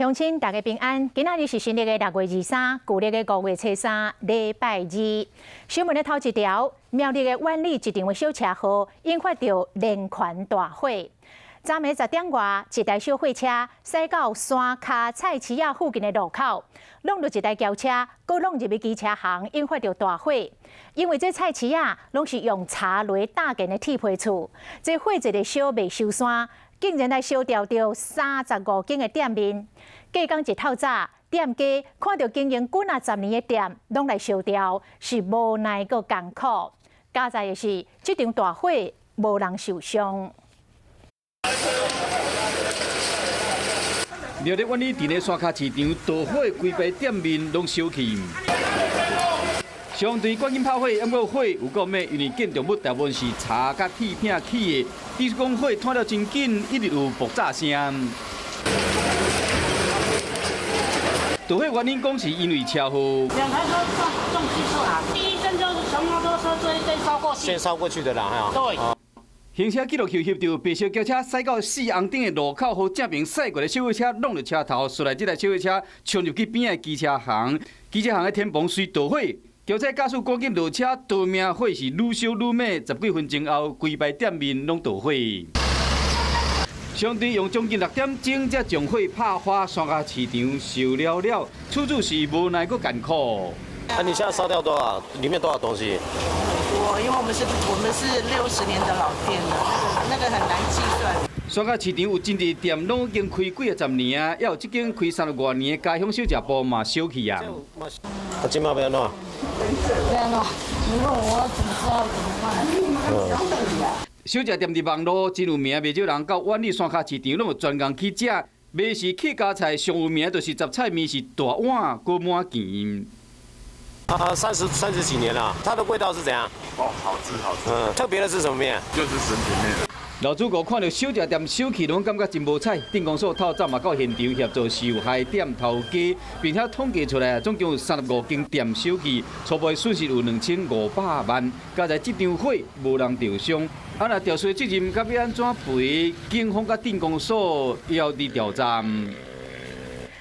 乡亲大家平安，今仔日是新历的6月23，旧历的5月初3，礼拜二。新闻的头一条，苗栗的万里一场的小车祸引发着连环大火。昨暝10点外，一台小货车驶到山脚菜市仔附近的路口，弄入一台轿车，搁弄入去机车行，引发着大火。因为这菜市仔拢是用茶雷搭建的铁皮厝，这火一个小未收山。 竟然来烧掉着35间的店面，计讲一透早，店家看到经营几10年的店拢来烧掉，是无奈个艰苦。加在的是，这场大火无人受伤。苗栗万里镇的山脚市场大火，规排店面拢烧去。 消防队赶紧拍火，不过火有够猛，因为建筑物大部分是茶甲铁片起的，据说讲火拖了真紧，一直有爆炸声。大火原因讲是因为车祸。2台车撞击车啊，第一阵就是从摩托车先烧过去，先烧过去的啦，哈。对。行车记录器翕到白色轿车驶到4红灯的路口后，正面驶过的小货车弄入车头，驶来这台小货车冲入去边的机车行，机车行的天棚随大火。 轿车驾驶赶紧落车逃命，火是愈烧愈猛，10几分钟后，规排店面拢着火。消防队用将近6点钟才将火拍花，山脚市场烧了了，处处是无奈个艰苦。你现在烧掉多少？里面多少东西？因为我们是60年的老店了，那个很难计算。 山脚市场有真侪店拢已经开几10年啊，也有这间开30多年的家乡小吃部嘛烧去啊。今嘛要安怎？这样啊，你问我怎么知道怎么办？小吃店伫网络真有名，袂少人到万里山脚市场拢有专工去食。卖是客家菜上有名，就是杂菜面是大碗，搁满钱。 30几年了，它的味道是怎样？哦，好吃。特别的是什么面？就是神品面。老主顾看到小吃店烧起，拢感觉真无彩。镇公所透早嘛到现场协助受害店头家，并且统计出来，总共有35间店烧起，初步损失有2500万。加在这场火无人受伤，啊若调查责任，甲要安怎赔？警方甲镇公所也要伫调查。